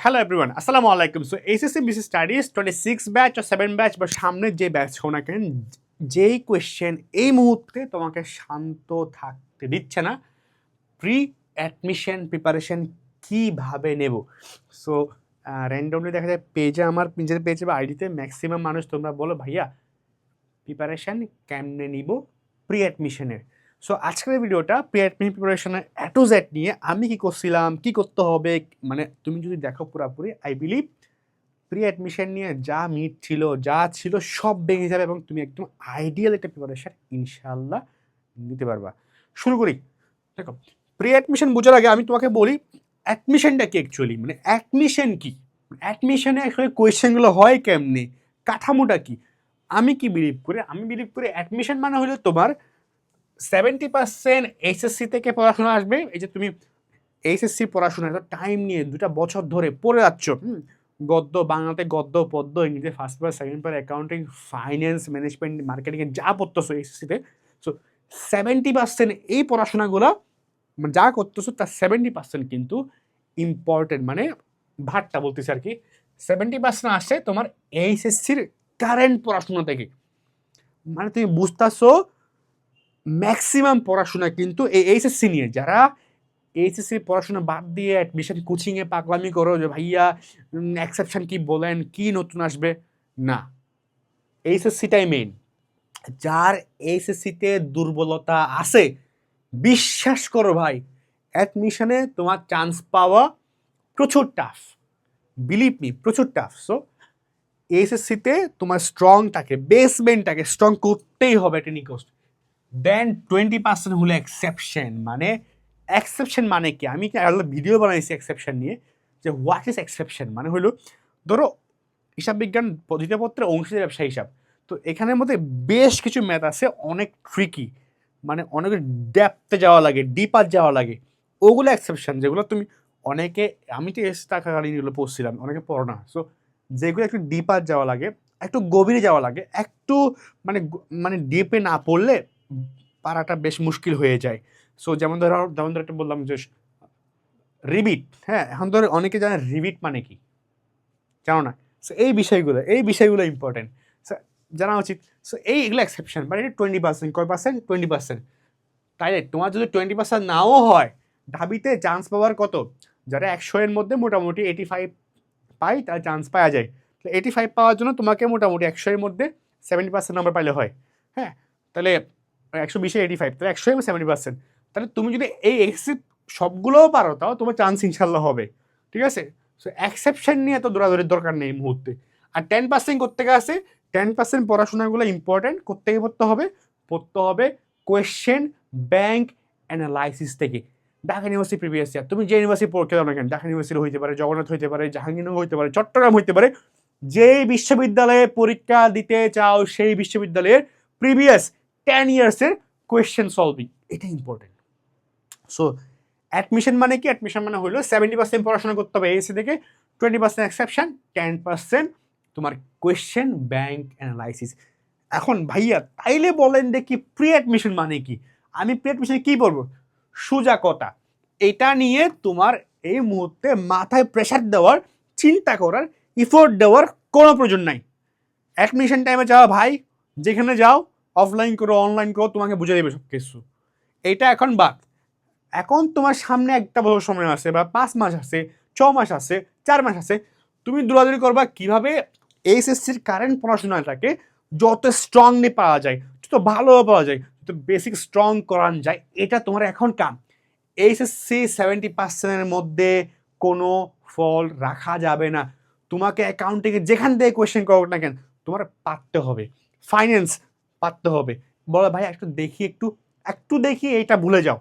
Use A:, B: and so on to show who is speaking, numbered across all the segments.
A: Hello everyone, আসসালামু আলাইকুম। So HSC BC studies 26 batch বা 7 ব্যাচ বা সামনের যে ব্যাচ হোক না কেন, যেই কোয়েশ্চেন এই মুহূর্তে তোমাকে শান্ত থাকতে দিচ্ছে না, প্রি অ্যাডমিশন প্রিপারেশন কিভাবে নেব। সো র্যান্ডমলি দেখা যায় পেজে, আমার নিজের পেজে বা আইডিতে ম্যাক্সিমাম মানুষ তোমরা বলো ভাইয়া প্রিপারেশান কেমনে নিব প্রি অ্যাডমিশনের। সো আজকের ভিডিওটা প্রি অ্যাডমিশন প্রিপারেশনের এ টু জেড নিয়ে আমি কি করছিলাম, কি করতে হবে, মানে তুমি যদি দেখো পুরোপুরি আই বিলিভ প্রি অ্যাডমিশন নিয়ে যা মিট ছিল, যা ছিল সব ভেঙে যাবে এবং তুমি একদম আইডিয়াল একটা প্রিপারেশন ইনশাল্লাহ নিতে পারবা। শুরু করি। দেখো, প্রি অ্যাডমিশন বোঝার আগে আমি তোমাকে বলি অ্যাডমিশনটা কি অ্যাকচুয়ালি, মানে অ্যাডমিশন কি, অ্যাডমিশনে আসলে কোয়েশ্চেনগুলো হয় কেমনে, কাঠামোটা কি। আমি কি বিলিভ করি, আমি বিলিভ করি অ্যাডমিশন মানে হলো তোমার 70% এইচএসসি থেকে পড়াশোনা আসবে। এই যে তুমি এইচএসসি পড়াশোনা এত টাইম নিয়ে 2টা বছর ধরে পড়ে যাচ্ছ, গদ্য বাংলাতে, গদ্য পদ্য, ইংরেজিতে first paper, second paper, accounting, finance, management, মার্কেটিংয়ে যা পড়তেছো এইচএসসিতে। সো 70% এই পড়াশোনাগুলো মানে যা করতেছো তার 70% কিন্তু ইম্পর্টেন্ট, মানে ভাগটা বলতেছি আর কি। 70% আসে তোমার এইচএসসির কারেন্ট পড়াশোনা থেকে। মানে তুমি বুঝতেছো ম্যাক্সিমাম পড়াশোনা কিন্তু এই এইচএসসি নিয়ে। যারা এইচএসসি পড়াশোনা বাদ দিয়ে অ্যাডমিশন কোচিংয়ে পাগলামি করো যে ভাইয়া এক্সেপশন কি বলেন, কি নতুন আসবে, না, এইচএসসিটাই মেইন। যার এইচএসসিতে দুর্বলতা আছে, বিশ্বাস করো ভাই, অ্যাডমিশনে তোমার চান্স পাওয়া প্রচুর টাফ, বিলিভ মি, প্রচুর টাফ। সো এইচএসসিতে তোমার স্ট্রংটাকে, বেসমেন্টটাকে স্ট্রং করতেই হবে এট এনি কস্ট। দেন 20% হলো এক্সেপশন। মানে এক্সেপশন মানে কি, আমি কি ভিডিও বানাইছি এক্সেপশন নিয়ে, যে হোয়াট ইজ এক্সেপশন মানে হলো, ধরো হিসাব বিজ্ঞান দ্বিতীয় পত্রে অংশীদারি ব্যবসা হিসাব, তো এখানের মধ্যে বেশ কিছু ম্যাথ আছে অনেক ট্রিকি, মানে অনেক ডেপথে যাওয়া লাগে, ডিপার যাওয়া লাগে, ওগুলো এক্সেপশন যেগুলো তুমি অনেকে, আমি তো এস টাকাকালীন এগুলো পড়ছিলাম, অনেকে পড়ো না। সো যেগুলো একটু ডিপার যাওয়া লাগে, একটু গভীরে যাওয়া লাগে, একটু মানে মানে ডিপে না পড়লে পারাটা বেশ মুশকিল হয়ে যায়। সো যেমন ধরো একটা বললাম যে রিবিট, হ্যাঁ, এখন ধরো অনেকে জানে রিবিট মানে কি, জানো না। সো এই বিষয়গুলো ইম্পর্টেন্ট, সো জানা উচিত। সো এগুলো এক্সেপশন, বাট এটা 20%, কয় পার্সেন্ট, 20%। তাই তোমার যদি 20% নাও হয়, ঢাবিতে চান্স পাওয়ার কত, যারা 100-এর মধ্যে মোটামুটি 85 পাই তার চান্স পাওয়া যায়। তো 85 পাওয়ার জন্য তোমাকে মোটামুটি 100-এর মধ্যে 70% নাম্বার পাইলে হয়। হ্যাঁ, তাহলে 120-এ 85, তাহলে 100 এবং 70%। তাহলে তুমি যদি এই সবগুলোও পারো, তাও তোমার চান্স ইনশাল্লাহ হবে। ঠিক আছে। সো এক্সেপশন নিয়ে এত দৌড়াদৌড়ির দরকার নেই এই মুহূর্তে। আর 10% করতে গেছে, 10% পড়াশোনাগুলো ইম্পর্টেন্ট, করতে পড়তে হবে কোয়েশ্চেন ব্যাংক অ্যানালাইসিস থেকে। ঢাকা ইউনিভার্সিটি প্রিভিয়াস ইয়ার, তুমি যে ইউনিভার্সিটি পড়তে যাও না কেন, ঢাকা ইউনিভার্সিটি হইতে পারে, জগন্নাথ হইতে পারে, জাহাঙ্গীরনগর হইতে পারে, চট্টগ্রাম হইতে পারে, যেই বিশ্ববিদ্যালয়ে পরীক্ষা দিতে চাও সেই বিশ্ববিদ্যালয়ের প্রিভিয়াস 10 ইয়ার্সের কোয়েশ্চেন সলভিং, এটা ইম্পর্টেন্ট। সো অ্যাডমিশন মানে কি, অ্যাডমিশন মানে হলো 70% পড়াশোনা করতে হবে এসি থেকে, 20% এক্সেপশন, 10% তোমার কোয়েশ্চেন ব্যাংক অ্যানালাইসিস। এখন ভাইয়া তাইলে বলেন দেখি প্রি অ্যাডমিশন মানে কি, আমি প্রি অ্যাডমিশনে কি বলবো, সোজা কথা, এটা নিয়ে তোমার এই মুহূর্তে মাথায় প্রেশার দেওয়ার, চিন্তা করার, ইফোর্ট দেওয়ার কোনো প্রয়োজন নাই। অ্যাডমিশন টাইমে যাও ভাই, যেখানে যাও, অফলাইন করো অনলাইন করো, তোমাকে বুঝে দেবে সব কিছু। এটা এখন বাদ। এখন তোমার সামনে একটা বছর সময় আছে, বা 5 মাস আছে, 6 মাস আছে, 4 মাস আছে, তুমি দৌড়াদৌড়ি করবা কিভাবে এইচএসসির কারেন্ট পড়াশোনাটাকে যত স্ট্রংলি পাওয়া যায়, যত ভালোভাবে পাওয়া যায়, যত বেসিক স্ট্রং করান যায়, এটা তোমার এখন কাম। এইচএসসি 70%-এর মধ্যে কোনো ফল রাখা যাবে না। তোমাকে অ্যাকাউন্টিংয়ে যেখান থেকে কোয়েশ্চেন করো না কেন, তোমার পারতে হবে। ফাইন্যান্স পারতে হবে। বলো ভাই একটু দেখি, একটু দেখি, এইটা ভুলে যাও,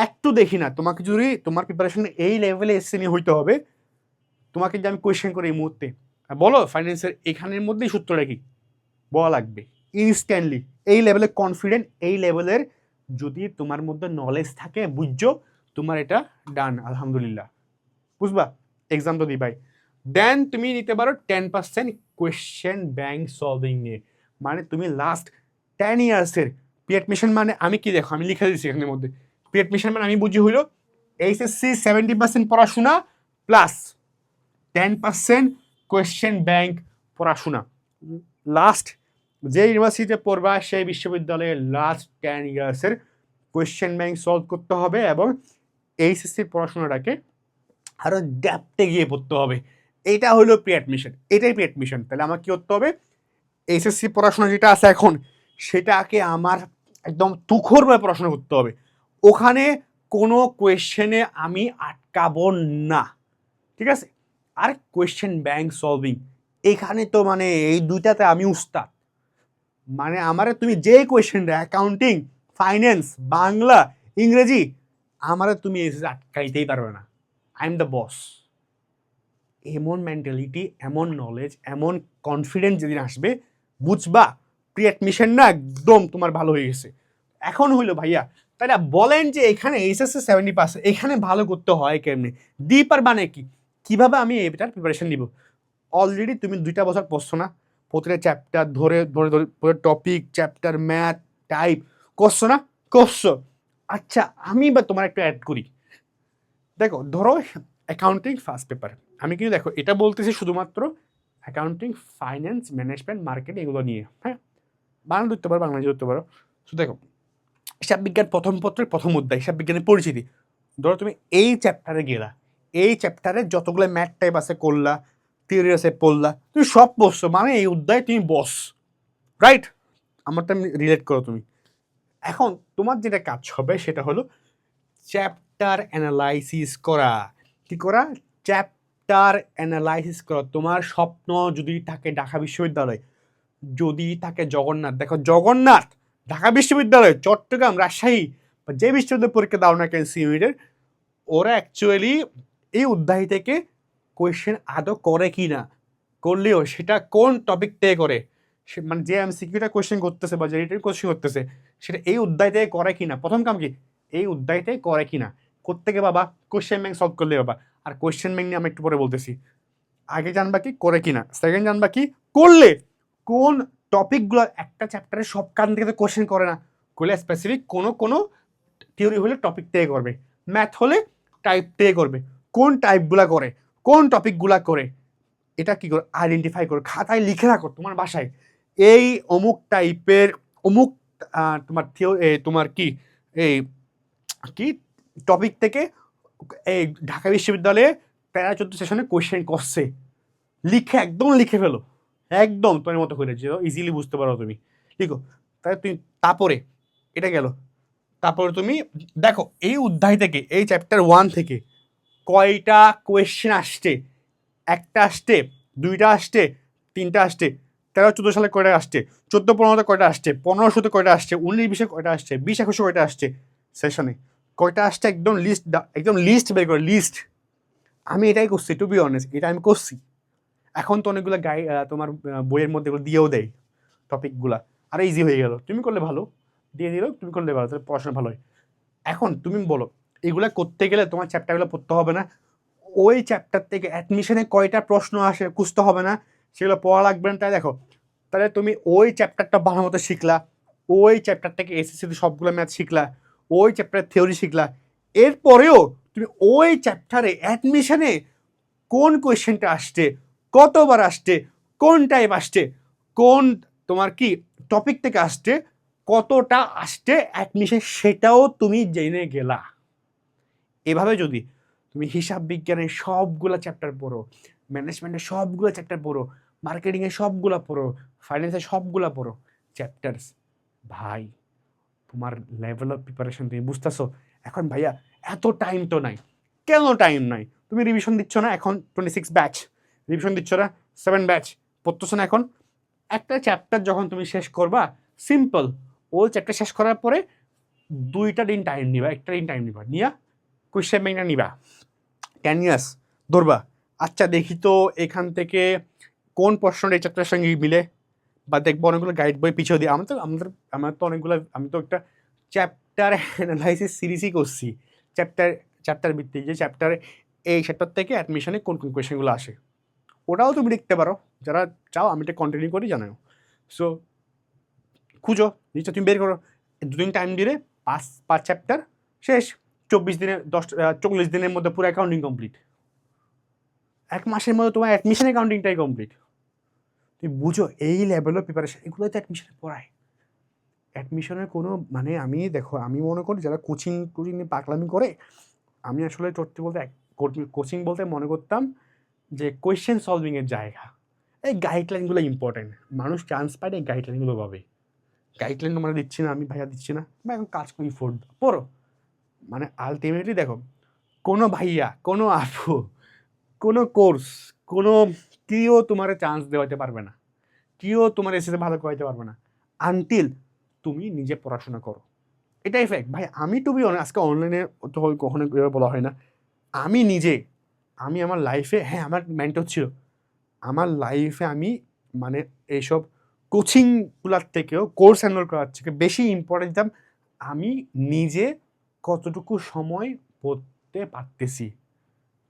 A: একটু দেখি না। তোমাকে যদি তোমার প্রিপারেশন এই লেভেলে এসে নিয়ে হইতে হবে, তোমাকে যে আমি কোয়েশ্চেন করি এই মুহূর্তে, বলো ফাইন্যান্সের এখানের মধ্যেই সূত্রটা কি, বলা লাগবে ইনস্ট্যান্টলি। এই লেভেলে কনফিডেন্ট, এই লেভেলের যদি তোমার মধ্যে নলেজ থাকে, বুঝছো, তোমার এটা ডান, আলহামদুলিল্লাহ, বুঝবা, এক্সাম তো দিবাই। দেন তুমি নিতে পারো 10% কোয়েশ্চেন ব্যাংক সলভিং নিয়ে। মানে তুমি লাস্ট 10 ইয়ার্সের প্রি অ্যাডমিশন, মানে আমি কি, দেখো আমি লিখে দিচ্ছি এখানের মধ্যে, প্রি অ্যাডমিশন মানে আমি বুঝি হইলো এইচএসসি 70% পড়াশোনা প্লাস 10% কোয়েশ্চেন ব্যাংক পড়াশোনা। লাস্ট যে ইউনিভার্সিটিতে পড়বা সেই বিশ্ববিদ্যালয়ের লাস্ট 10 ইয়ার্সের কোয়েশ্চেন ব্যাংক সলভ করতে হবে এবং এইচএসসির পড়াশোনাটাকে আরও ডেপথে গিয়ে পড়তে হবে। এটা হলো প্রি অ্যাডমিশন, এটাই প্রি অ্যাডমিশন। তাহলে আমার কী করতে হবে, এইচএসসি পড়াশোনা যেটা আছে এখন সেটাকে আমার একদম তুখরভাবে পড়াশোনা করতে হবে। ওখানে কোনো কোয়েশ্চেনে আমি আটকাবো না, ঠিক আছে? আর কোয়েশ্চেন ব্যাংক সলভিং, এখানে তো মানে এই দুইটাতে আমি উস্তাদ। মানে আমারে তুমি যে কোয়েশ্চেনটা অ্যাকাউন্টিং, ফাইন্যান্স, বাংলা, ইংরেজি, আমারে তুমি আটকাইতেই পারবে না। I am the boss. এমন মেন্টালিটি, এমন নলেজ, এমন কনফিডেন্স যেদিন আসবে বুঝবা প্রি অ্যাডমিশন না একদম তোমার ভালো হয়ে গেছে। এখন হইলো ভাইয়া তাহলে বলেন যে এখানে এইচএসসি 70%, এখানে ভালো করতে হয় কেমনি, ডিপার মানে কি, কীভাবে আমি এটার প্রিপারেশন নিব? অলরেডি তুমি 2টা বছর পড়ছো না, প্রতিটা চ্যাপ্টার ধরে ধরে ধরে টপিক, চ্যাপ্টার, ম্যাথ, টাইপ করছো না? করছো। আচ্ছা আমি বা তোমার একটু অ্যাড করি। দেখো ধরো অ্যাকাউন্টিং ফার্স্ট পেপার, আমি কিন্তু দেখো এটা বলতেছি শুধুমাত্র অ্যাকাউন্টিং, ফাইন্যান্স, ম্যানেজমেন্ট, মার্কেটিং এগুলো নিয়ে, হ্যাঁ? বাংলা ধরতে পারো, বাংলাদেশ ধরতে পারো। তো দেখো হিসাব বিজ্ঞান প্রথম পত্রের প্রথম অধ্যায় হিসাব বিজ্ঞানের পরিচিতি। ধরো তুমি এই চ্যাপ্টারে গেলা, এই চ্যাপ্টারে যতগুলো ম্যাথ টাইপ আছে করলা, থিওরি আছে পড়লা, তুমি সব পড়ছো, মানে এই অধ্যায় তুমি বস, রাইট? আমারটা রিলেট করো তুমি। এখন তোমার যেটা কাজ হবে সেটা হলো চ্যাপ্টার অ্যানালাইসিস করা। কি করা? চ্যাপ্টার অ্যানালাইসিস করা। তোমার স্বপ্ন যদি থাকে ঢাকা বিশ্ববিদ্যালয়, যদি থাকে জগন্নাথ, দেখো জগন্নাথ, ঢাকা বিশ্ববিদ্যালয়, চট্টগ্রাম, রাজশাহী বা যে বিশ্ববিদ্যালয় পরীক্ষা দাও না কেন সিউনিটের, ওরা অ্যাকচুয়ালি এই অধ্যায় থেকে কোয়েশ্চেন আদৌ করে কি না, করলেও সেটা কোন টপিক থেকে করে, সে মানে যে এমসিকিউটা কোয়েশ্চেন করতেছে বা যে রিটেন কোয়েশ্চেন করতেছে সেটা এই অধ্যায় থেকে করে কি না। প্রথম কাম কি, এই অধ্যায় থেকে করে কি না। কোত্থেকে বাবা? কোয়েশ্চেন ব্যাংক সলভ করলে বাবা। আর কোয়েশ্চেন ব্যাংক নিয়ে আমি একটু পরে বলতেছি। আগে জানবা কি করে কি না, সেকেন্ড জানবা কি করলে কোন টপিকগুলো একটা চ্যাপ্টারে সব কান থেকে তো কোয়েশ্চেন করে না, করলে স্পেসিফিক কোনো কোনো থিওরি হলে টপিক থেকে করবে, ম্যাথ হলে টাইপ থেকে করবে, কোন টাইপগুলা করে, কোন টপিকগুলা করে, এটা কি করে আইডেন্টিফাই করো, খাতায় লিখে রাখো তোমার বাসায়। এই অমুক টাইপের অমুক তোমার তোমার কি এই কি টপিক থেকে এই ঢাকা বিশ্ববিদ্যালয়ে 13-14 সেশনে কোয়েশ্চেন করছে, লিখে একদম লিখে ফেলো, একদম তোমার মতো করে যে ইজিলি বুঝতে পারো তুমি, লিখো। তাহলে তুমি তারপরে এটা গেল, তারপরে তুমি দেখো এই অধ্যায় থেকে এই চ্যাপ্টার 1 থেকে কয়টা কোয়েশ্চেন আসছে, একটা আসছে, দুইটা আসছে, তিনটা আসছে, 13-14 সালে কয়টা আসছে, 14-15তে কয়টা আসছে, 15-16তে কয়টা আসছে, 19-20-এ কয়টা আসছে, 20-21-এ কয়টা আসছে, সেশনে কয়টা আসছে, একদম লিস্ট বের করে, লিস্ট। আমি এটাই করছি, টু বি অনেস্ট, এটা আমি করছি। এখন তো অনেকগুলো তোমার বইয়ের মধ্যে এগুলো দিয়েও দেয় টপিকগুলা, আর ইজি হয়ে গেল, তুমি করলে ভালো, দিয়ে দিলেও তুমি করলে ভালো, তাহলে পড়াশোনা ভালো হয়। এখন তুমি বলো এগুলা করতে গেলে তোমার চ্যাপ্টারগুলো পড়তে হবে না? ওই চ্যাপ্টার থেকে অ্যাডমিশনে কয়টা প্রশ্ন আসে খুঁজতে হবে না? সেগুলো পড়া লাগবে না। তাই দেখো তাহলে তুমি ওই চ্যাপ্টারটা ভালো মতো শিখলা, ওই চ্যাপ্টার থেকে এসএসসিতে সবগুলো ম্যাথ শিখলা, ওই চ্যাপ্টারের থিওরি শিখলা, এরপরেও তুমি ওই চ্যাপ্টারে অ্যাডমিশনে কোন কোয়েশ্চেনটা আসছে, কতবার আসছে, কোন টাইপ আসছে, কোন তোমার কি টপিক থেকে আসছে, কতটা আসছে অ্যাডমিশন, সেটাও তুমি জেনে গেলা। এভাবে যদি তুমি হিসাব বিজ্ঞানের সবগুলো চ্যাপ্টার পড়ো, ম্যানেজমেন্টের সবগুলো চ্যাপ্টার পড়ো, মার্কেটিংয়ের সবগুলো পড়ো, ফাইন্যান্সের সবগুলো পড়ো চ্যাপ্টার্স, ভাই তোমার লেভেল অফ প্রিপারেশন তুমি বুঝতেছো? এখন ভাইয়া এত টাইম তো নাই। কেন টাইম নাই? তুমি রিভিশন দিচ্ছ না এখন, 26 ব্যাচ রিভিশন দিচ্ছ না, 7 ব্যাচ পড়তেছো না এখন। একটা চ্যাপ্টার যখন তুমি শেষ করবা, সিম্পল, ওই চ্যাপ্টার শেষ করার পরে 2টা দিন টাইম নিবা, একটা দিন টাইম নিবা, নিয়া কোয়েশ্চেন ব্যাংকটা নিবা, ক্যানিয়াস ধরবা। আচ্ছা দেখি তো এখান থেকে কোন প্রশ্নটা এই চ্যাপ্টারের সঙ্গে মিলে, বা দেখবো অনেকগুলো গাইড বই পিছিয়ে দিই। আমার তো অনেকগুলো, আমি তো একটা চ্যাপ্টার অ্যানালাইসিস সিরিজই করছি, চ্যাপ্টার ভিত্তিক, যে চ্যাপ্টারে এই চ্যাপ্টার থেকে অ্যাডমিশনে কোন কোন কোয়েশ্চেনগুলো আসে, ওটাও তুমি দেখতে পারো যারা চাও। আমি এটা কন্টিনিউ করি, জানাও। সো খুঁজো, জিনিসটা তুমি বের করো, 2 দিন টাইম দিলে 5 চ্যাপ্টার শেষ, 40 দিনের মধ্যে পুরো অ্যাকাউন্টিং কমপ্লিট। 1 মাসের মধ্যে তোমার অ্যাডমিশন অ্যাকাউন্টিংটাই কমপ্লিট। তুমি বুঝো এই লেভেলের প্রিপারেশন, এগুলো তো অ্যাডমিশনে পড়ায়। অ্যাডমিশনের কোনো মানে আমি দেখো, আমি মনে করি যারা কোচিং নিয়ে পাগলামি করে, আমি আসলে সত্যি বলতে কোচিং বলতে মনে করতাম যে কোয়েশ্চেন সলভিংয়ের জায়গা। এই গাইডলাইনগুলো ইম্পর্টেন্ট, মানুষ চান্স পায় এই গাইডলাইনগুলো পাবে। গাইডলাইন তোমরা দিচ্ছি না, আমি ভাইয়া দিচ্ছি না, বা এখন কাজ করি ফোর্ড পড়ো। মানে আলটিমেটলি দেখো, কোনো ভাইয়া, কোনো আপু, কোনো কোর্স, কোনো কেউ তোমার চান্স দেওয়াতে পারবে না, কেউ তোমার এসেতে ভালো করাইতে পারবে না আনটিল তুমি নিজে পড়াশোনা করো। এটাই ফ্যাক্ট ভাই। আমি টুবি আজকে অনলাইনে তো কখনো বলা হয় না, আমি নিজে, আমি আমার লাইফে, হ্যাঁ আমার মেন্টর ছিল, আমার লাইফে আমি মানে এইসব কোচিংগুলোর থেকেও কোর্স এনরোল করার থেকে বেশি ইম্পর্টেন্ট দিতাম আমি নিজে কতটুকু সময় পড়তে পারতেছি।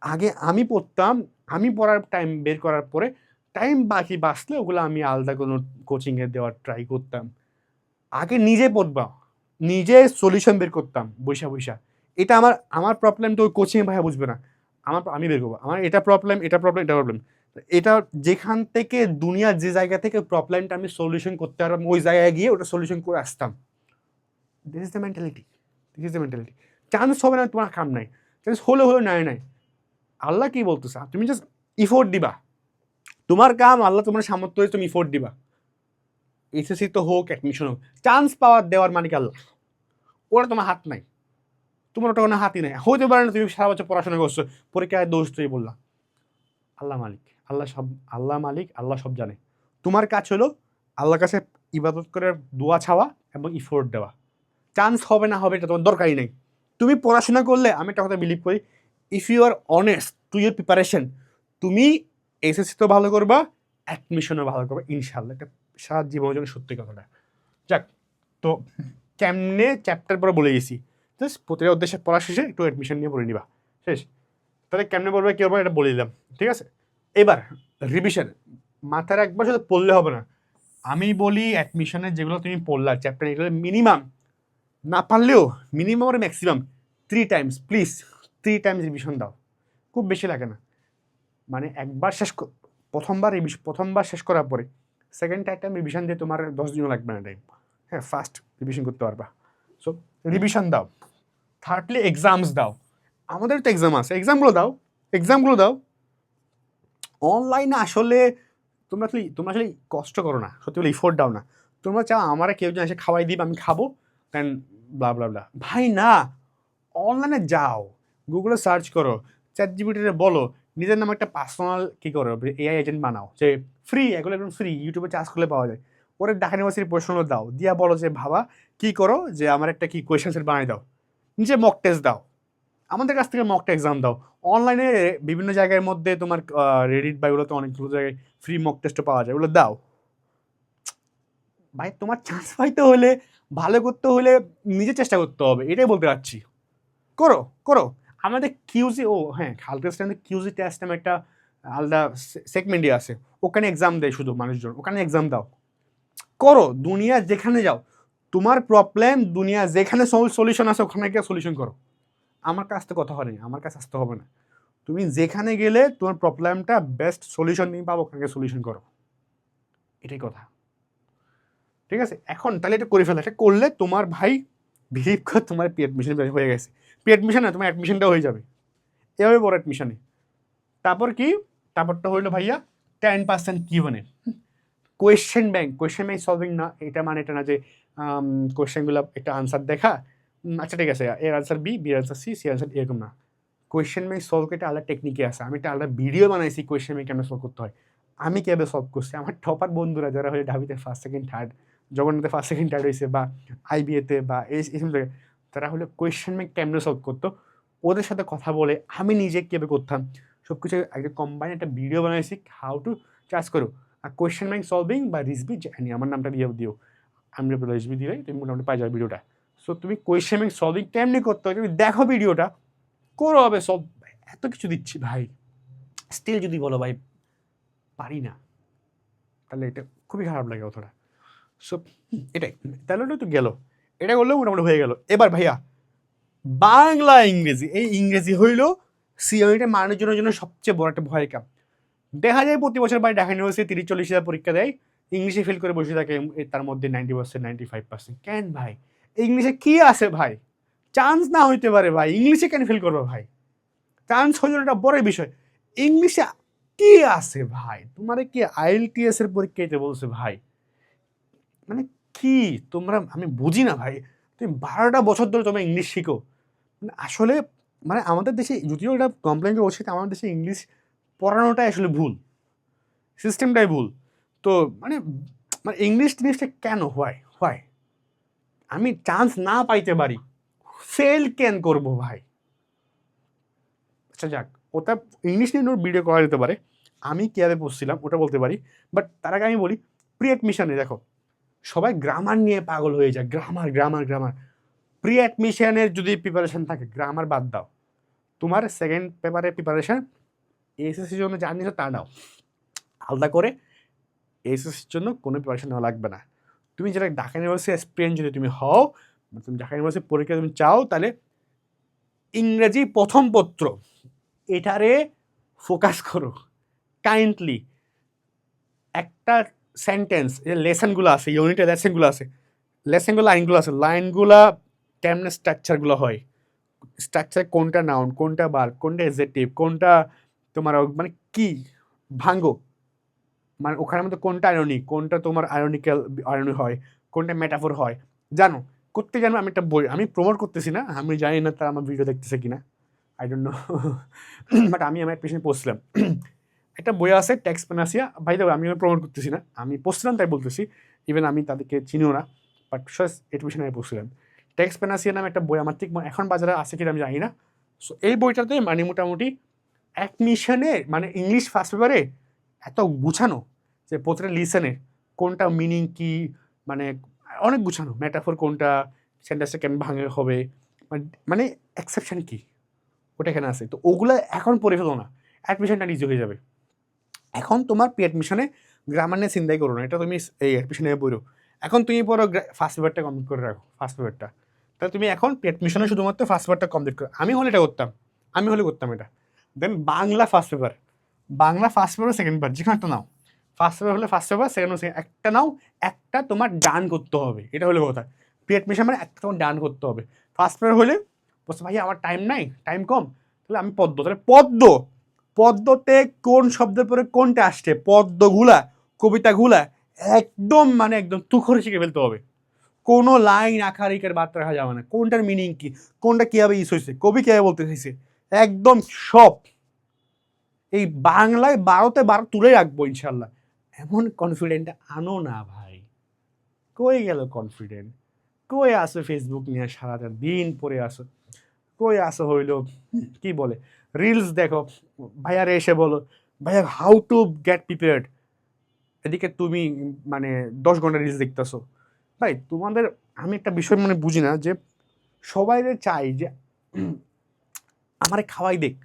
A: আগে আমি পড়তাম, আমি পড়ার টাইম বের করার পরে টাইম বাকি বাঁচলে ওগুলো আমি আলাদা কোনো কোচিংয়ে দেওয়ার ট্রাই করতাম। আগে নিজে পড়বা, নিজে সলিউশন বের করতাম বৈশা বৈশা। এটা আমার প্রবলেম তো ওই কোচিং ভাইয়া বুঝবে না, আমি বের করবো আমার এটা প্রবলেম, এটা প্রবলেম, এটা প্রবলেম। এটা যেখান থেকে দুনিয়ার যে জায়গা থেকে প্রবলেমটা আমি সলিউশন করতে পারলাম, ওই জায়গায় গিয়ে ওটা সলিউশন করে আসতাম। This is the mentality, this is the mentality. Chance হবে না তোমার কাম নাই, চান্স হলে নাই নাই। আল্লাহ কি বলতেছে, তুমি জাস্ট ইফোর্ট দিবা, তোমার কাম, আল্লাহ তোমার সামর্থ্য হয়েছে তুমি ইফোর্ট দিবা। এসএসসি তো হোক, অ্যাডমিশন হোক, চান্স পাওয়ার দেওয়ার মালিক আল্লাহ, ওরা তোমার হাত নাই, তোমার ওটা কোনো হাতই নাই। হতে পারে না তুমি সারা বছর পড়াশোনা করছো, পরীক্ষায় দোষ তুই বললাম, আল্লাহ মালিক, আল্লাহ মালিক, আল্লাহ সব জানে। তোমার কাজ হলো আল্লাহর কাছে ইবাদত করে দোয়া ছাওয়া এবং ইফোর্ট দেওয়া। চান্স হবে না হবে এটা তোমার দরকারই নেই। তুমি পড়াশোনা করলে, আমি একটা কথা বিলিভ করি, if you are honest to your preparation, তুমি এসএসসি তো ভালো করবা, অ্যাডমিশনও ভালো করবা ইনশাল্লাহ। এটা সারা জীবনের জন্য সত্যি কথাটা। যাক, তো কেমনে চ্যাপ্টার পরে বলে গেছি, জাস্ট প্রতিটা উদ্দেশ্যে পড়া শেষে একটু অ্যাডমিশন নিয়ে পড়ে নিবা, শেষ। তাহলে কেমনে বলবে কী হবে এটা বলে দিলাম, ঠিক আছে। এবার রিভিশন মাথায় একবার শুধু পড়লে হবে না। আমি বলি অ্যাডমিশনের যেগুলো তুমি পড়লা চ্যাপ্টার, এগুলো মিনিমাম না পারলেও মিনিমাম আর maximum 3 times, please 3 times revision দাও। খুব বেশি লাগে না, মানে একবার প্রথমবার শেষ করার পরে সেকেন্ড টাইম রিভিশন দিয়ে তোমার 10 দিনও লাগবে না টাইম, হ্যাঁ ফাস্ট রিভিশন করতে পারবা। সো রিভিশন দাও। থার্ডলি এক্সামস দাও। আমাদের তো এক্সাম আছে, এক্সামগুলো দাও। অনলাইনে আসলে তোমরা আসলে কষ্ট করো না, সত্যি বলে ইফোর্ট দাও না। তোমরা চাও আমার কেউ যেন এসে খাওয়াই দিব, আমি খাবো, দেন ব্লা ব্লা ব্লা। ভাই না, অনলাইনে যাও, গুগলে সার্চ করো, চ্যাটজিপিটিতে বলো, নিজের নামে একটা পার্সোনাল কী করো এআই এজেন্ট বানাও, যে ফ্রি, এগুলো একদম ফ্রি, ইউটিউবে চার্জ করলে পাওয়া যায়। ওরা ঢাকা ইউনিভার্সিটির প্রশ্নগুলো দাও, দিয়া বলো যে ভাবা কী করো, যে আমার একটা কি কোয়েশ্চেন সেট বানাই দাও, নিজে মক টেস্ট দাও, আমাদের কাছ থেকে মক টেস্ট এক্সাম দাও। অনলাইনে বিভিন্ন জায়গার মধ্যে তোমার রেডিট বা এগুলোতে অনেকগুলো জায়গায় ফ্রি মক টেস্টও পাওয়া যায়, ওগুলো দাও। ভাই তোমার চান্স পাইতে হলে, ভালো করতে হলে নিজে চেষ্টা করতে হবে, এটাই বলতে পারছি। করো। আমাদের কিউজি, হ্যাঁ হালকা স্ট্যান্ডে কিউজি টেস্ট নামে একটা আলাদা সেগমেন্টই আছে, ওখানে এক্সাম দেয় শুধু মানুষজন, ওখানে এক্সাম দাও। করো, দুনিয়া যেখানে যাও, তোমার প্রবলেম দুনিয়া যেখানে সলিউশন আছে ওখানে গিয়ে সলিউশন করো। আমার কাছ থেকে কথা হয়নি, আমার কাছে আসতে হবে না। তুমি যেখানে গেলে তোমার প্রবলেমটা বেস্ট সলিউশন নিয়ে পাবো, ওখানে সলিউশন করো, এটাই কথা, ঠিক আছে। এখন তাহলে এটা করে ফেলো, এটা করলে তোমার ভাই বিলিভ কর তোমার পি অ্যাডমিশন হয়ে গেছে। পি অ্যাডমিশন না, তোমার অ্যাডমিশনটা হয়ে যাবে এভাবে বড় অ্যাডমিশনে। তারপরটা হইলো ভাইয়া 10% কিউএনএ, কোয়েশ্চেন ব্যাংক সলভিং না, এটা মানে এটা না যে কোয়েশ্চেনগুলো একটা আনসার দেখা, আচ্ছা ঠিক আছে এর আনসার বির আনসার সি আনসার, এরকম না। কোয়েশ্চেন ব্যাংক সলভ করতে আলাদা টেকনিক আছে, আমি একটা আলাদা ভিডিও বানাইছি কোয়েশ্চেন ব্যাংক কেমন সলভ করতে হয়, আমি কীভাবে সলভ করছি। আমার টপার বন্ধুরা যারা হলে ঢাবিতে ফার্স্ট সেকেন্ড থার্ড, জগন্নাথে ফার্স্ট সেকেন্ড থার্ড হয়েছে, বা আইবিএতে বা এইসব জায়গায়, তারা হলে কোয়েশ্চেন ব্যাংক কেমনে সলভ করতো, ওদের সাথে কথা বলে আমি নিজে কীভাবে করতাম সব কিছু একটা কম্বাইন একটা ভিডিও বানাইছি, হাউ টু চার্জ করো। আর কোয়েশ্চেন ব্যাংক সলভিং বা রিসবি জানি, আমার নামটা দিও, আমি রিসবি দিলে তুমি মোটামুটি পাই যাবে ভিডিওটা। সো তুমি কোয়েশ্চেন ব্যাংক সলভিং কেমনি করতে হয় তুমি দেখো ভিডিওটা, করো হবে সব। এত কিছু দিচ্ছি ভাই, স্টিল যদি বলো ভাই পারি না, তাহলে এটা খুবই খারাপ লাগে অতটা। সো এটাই, তাহলে তো গেল, এটা করলেও মোটামুটি হয়ে গেল। এবার ভাইয়া বাংলা ইংরেজি, এই ইংরেজি হইল সি ইউনিটে মানুষজনের জন্য সবচেয়ে বড় একটা ভয়ের কাম। দেখা যায় প্রতি বছর ভাই ঢাকা ইউনিভার্সিটি 30-40 হাজার পরীক্ষা দেয়, ইংলিশে ফেল করে বসে থাকে তার মধ্যে 90%, 95%। কেন ভাই? ইংলিশে কি আছে ভাই? চান্স না হইতে পারে ভাই, ইংলিশে কেন ফেল করবো ভাই? চান্স হইল একটা বড় বিষয়। ইংলিশে কি আছে ভাই? তোমারে কি IELTS এর পরীক্ষা দিতে বলছে ভাই? মানে কি তোমরা, আমি বুঝি না ভাই। তুমি 12টা বছর ধরে তোমরা ইংলিশ শিখো, মানে আসলে মানে আমাদের দেশে যদিও এটা কমপ্লেন করা উচিত, আমাদের দেশে ইংলিশ পড়ানোটাই আসলে ভুল, সিস্টেমটাই ভুল। তো মানে মানে ইংলিশ জিনিসটা কেন হয়? আমি চান্স না পাইতে পারি, ফেল কেন করব ভাই? আচ্ছা যাক, ওটা ইংলিশ নিয়ে ভিডিও করা যেতে পারে, আমি কীভাবে পড়ছিলাম ওটা বলতে পারি। বাট তার আগে আমি বলি, প্রি অ্যাডমিশনে দেখো সবাই গ্রামার নিয়ে পাগল হয়ে যায়, গ্রামার। প্রি অ্যাডমিশনের যদি প্রিপারেশন থাকে, গ্রামার বাদ দাও, তোমার সেকেন্ড পেপারের প্রিপারেশন এসএসসির জন্য যা নিয়েছো তা নাও, আলাদা করে এসএসসির জন্য কোনো প্রিপারেশন নেওয়া লাগবে না। তুমি যেটা ঢাকা ইউনিভার্সিটি এক্সপিরিয়েন্স যদি তুমি হও, তুমি ঢাকা ইউনিভার্সিটি পরীক্ষা তুমি চাও, তাহলে ইংরেজি প্রথম পত্র এটারে ফোকাস করো কাইন্ডলি। একটা সেন্টেন্স, লেসনগুলো আছে, ইউনিটের লেসনগুলো আছে, লাইনগুলা কেমনে স্ট্রাকচারগুলো হয়, স্ট্রাকচার কোনটা নাউন, কোনটা ভার্ব, কোনটা অ্যাডজেক্টিভ, কোনটা তোমার মানে কি ভাঙ্গো, মানে ওখানের মধ্যে কোনটা আয়রনিক, কোনটা তোমার আয়রনি হয়, কোনটা মেটাফোর হয়, জানো করতে জানো। আমি একটা বই, আমি প্রমোট করতেছি না, আমি জানি না তারা আমার ভিডিও দেখতেছে কিনা, আই ডোন্ট নো, বাট আমি আমার পেছনে পড়ছিলাম। একটা বই আছে টেক্সট প্যানাসিয়া, ভাই দেখো আমি প্রমোট করতেছি না, আমি পড়ছিলাম তাই বলতেছি, ইভেন আমি তাদেরকে চিনিও না, বাট এডুকেশনে আমি পড়ছিলাম। টেক্সট প্যানাসিয়া নামে একটা বই, আমার ঠিক এখন বাজারে আছে কিনা আমি জানি না। সো এই বইটাতে মানে মোটামুটি অ্যাডমিশনে মানে ইংলিশ ফার্স্ট পেপারে এত গুছানো যে প্রতিটা লিসনে কোনটা মিনিং কি, মানে অনেক গুছানো, মেটাফোর কোনটা, সেন্টেন্সটা কেমন ভাঙে হবে, মানে এক্সেপশন কি, ওটা এখানে আছে। তো ওগুলো এখন পড়ে ফেলো না, অ্যাডমিশনটা ইজি হয়ে যাবে। এখন তোমার প্রি অ্যাডমিশনে গ্রামার নিয়ে চিন্তাই করো না, এটা তুমি এই অ্যাডমিশনে পড়ো। এখন তুমি পড়ো ফার্স্ট পেপারটা কমপ্লিট করে রাখো, ফার্স্ট পেপারটা, তাহলে তুমি এখন প্রি অ্যাডমিশনে শুধুমাত্র ফার্স্ট পেপারটা কমপ্লিট করো। আমি হলে করতাম এটা। Then Bangla first paper second paper, যেখানে একটা নাও, ফার্স্ট পেপার হলে ফার্স্ট পেপার, সেকেন্ড একটা নাও, একটা তোমার ডান করতে হবে, এটা হলে কথা। প্রি অ্যাডমিশন মানে একটা তোমার ডান করতে হবে। ফার্স্ট পেপার হলে বলছে ভাই আমার টাইম নাই, টাইম কম, তাহলে আমি তাহলে পদ্মতে কোন শব্দের পরে কোনটা আসছে, পদ্মগুলা, কবিতাগুলা একদম মানে একদম তুখরে শিখে ফেলতে হবে। কোনো লাইন আকারিকের বাদ রাখা যাবে না, কোনটার মিনিং কি, কোনটা কীভাবে ইউজ হয়েছে, কবি কীভাবে বলতে চাইছে, একদম সব। এই বাংলায় 12-12 তুলে রাখবো ইনশাল্লাহ। এমন কনফিডেন্ট আনো না ভাই, কই গেল কনফিডেন্ট? কই আসো ফেসবুক নিয়ে সারাটা দিন পরে আসো, কই আসো হইলো কি বলে রিলস দেখো, ভাইয়ারে এসে বলো ভাইয়া হাউ টু গেট প্রিপেয়ার্ড, এদিকে তুমি মানে 10 ঘন্টা রিলস দেখতেছো। ভাই তোমাদের আমি একটা বিষয় মানে বুঝি না, যে সবাই চাই যে আমারে খাওয়াই দেখ,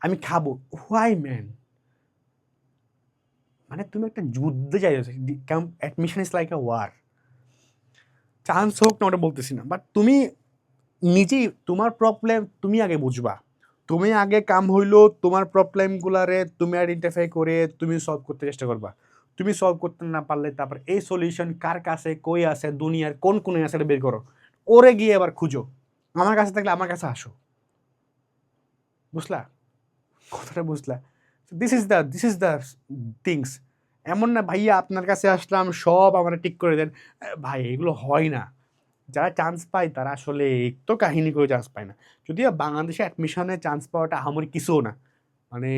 A: আমি খাবো, হোয়াই ম্যান? মানে তুমি একটা যুদ্ধে চাইছো, admission is like a war. Chance হোক না ওটা বলতেছি না, বাট তুমি নিজেই তোমার প্রবলেম তুমি আগে বুঝবা, তুমি আগে কাম হইলো তোমার প্রবলেমগুলারে তুমি আইডেন্টিফাই করে তুমি সলভ করতে চেষ্টা করবা। তুমি সলভ করতে না পারলে তারপর এই সলিউশন কার কাছে কই আছে, দুনিয়ার কোন কোনে আছে বের করো, ওরে গিয়ে আবার খুঁজো। আমার কাছে থাকলে আমার কাছে আসো, বুঝলা কথাটা? বুঝলা? This is the things. এমন না ভাইয়া আপনার কাছে আসলাম সব আমার ঠিক করে দেন, ভাই এগুলো হয় না। যারা চান্স পায় তারা আসলে একটু কাহিনী করে চান্স পায় না। যদিও বাংলাদেশে অ্যাডমিশনে চান্স পাওয়াটা আহামরি কিছুও না, মানে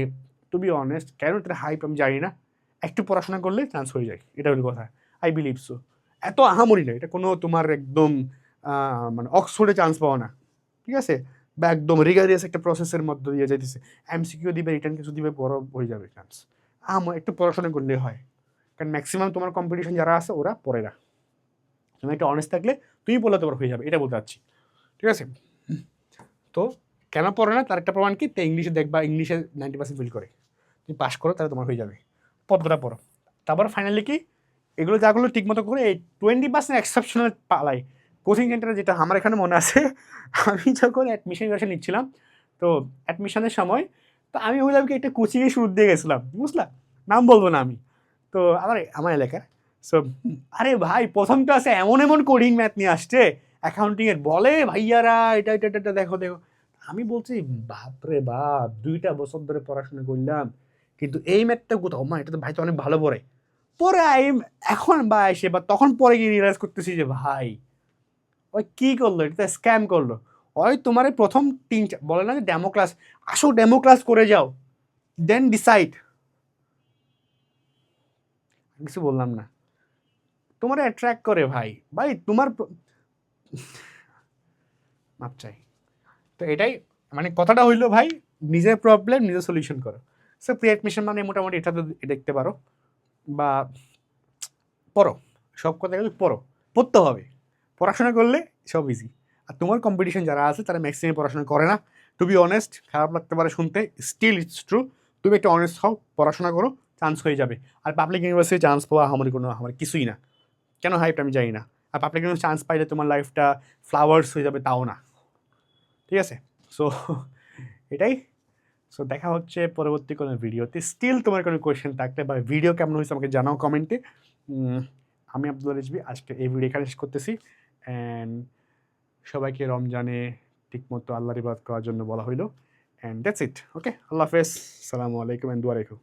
A: টু বি অনেস্ট, কেন এটা হাইপ আমি জানি না, একটু পড়াশোনা করলে চান্স হয়ে যায়, এটা হলো কথা। I believe so. এত আহামরি না, এটা কোনো তোমার একদম মানে অক্সফোর্ডে চান্স পাওয়া না, ঠিক আছে, বা একদম রিগারিয়াস একটা প্রসেসের মধ্যে দিয়ে যাইতেছে, এমসিকিউ দিবে, রিটার্ন কিছু দিবে, বড় হয়ে যাবে চান্স। একটু পড়াশোনা করলে হয়, কারণ ম্যাক্সিমাম তোমার কম্পিটিশন যারা আছে ওরা পড়ে না। তুমি একটা অনেস্ট থাকলে তুমি পড়লে তোমার হয়ে যাবে, এটা বলতে চাচ্ছি, ঠিক আছে? তো কেন পড়ে না তার একটা প্রমাণ কি, ইংলিশে দেখবা, ইংলিশে 90% ফিল করে, তুমি পাস করো তাহলে তোমার হয়ে যাবে, পদ্মটা পড়ো। তারপর ফাইনালি কি এগুলো যাগুলো ঠিক মতো করে, এই 20% এক্সেপশনাল পালাই কোচিং সেন্টারে, যেটা আমার এখানে মনে আছে, আমি যখন অ্যাডমিশন নিচ্ছিলাম, তো তো অ্যাডমিশনের সময় তো আমি বললাম কি একটা কোচিংয়ে শুরু দিয়ে গেছিলাম, বুঝলা, নাম বলবো না আমি। তো আমার এলাকার, সো আরে ভাই প্রথম ক্লাসে এমন এমন কোডিং ম্যাথ নিয়ে আসছে অ্যাকাউন্টিংয়ের, বলে ভাইয়ারা এটা এটা এটা এটা দেখো দেখো। আমি বলছি বাপরে বাপ, 2টা বছর ধরে পড়াশোনা করলাম কিন্তু এই ম্যাথটা কোথাও, মা এটা তো ভাই তো অনেক ভালো পড়ে। পরে এখন বা এসে বা তখন পরে গিয়ে রিয়েলাইজ করতেছি যে ভাই ওই কি করলো, এটা স্ক্যাম করলো। ওই তোমার এই প্রথম বলে না যে ডেমো ক্লাস, আসো ডেমো ক্লাস করে যাও, দেন ডিসাইড। কিছু বললাম না, তোমার অ্যাট্রাক্ট করে ভাই, ভাই তোমার মাপ চাই। তো এটাই মানে কথাটা হইলো ভাই, নিজের প্রবলেম নিজে সলিউশন করো। সো প্রি অ্যাডমিশন মানে মোটামুটি এটা তো দেখতে পারো, বা পড়ো, সব কথা গেলে পড়ো, পড়তে হবে, পড়াশোনা করলে সব ইজি। আর তোমার কম্পিটিশন যারা আছে তারা ম্যাক্সিমাম পড়াশোনা করে না, টু বি অনেস্ট, খারাপ লাগতে পারে শুনতে, স্টিল ইটস ট্রু। তুমি একটা অনেস্ট হও, পড়াশোনা করো, চান্স হয়ে যাবে। আর পাবলিক ইউনিভার্সিটি চান্স পাওয়া আমার কিছুই না, কেন হাইপটা আমি জানি না। আর পাবলিক ইউনিভার্সিটি চান্স পাইলে তোমার লাইফটা ফ্লাওয়ার্স হয়ে যাবে, তাও না, ঠিক আছে। সো এটাই। সো দেখা হচ্ছে পরবর্তী কোনো ভিডিওতে। স্টিল তোমার কোনো কোয়েশ্চেন থাকলে বা ভিডিও কেমন হয়েছে আমাকে জানাও কমেন্টে। আমি আব্দুল রিজভী আজকে এই ভিডিও এখানে শেষ করতেছি। অ্যান্ড সবাইকে রমজানে ঠিকমতো আল্লাহর ইবাদত করার জন্য বলা হইলো। And that's it. ওকে, আল্লাহ হাফেজ, সালামু আলাইকুম অ্যান্ড দোয়া রেখো।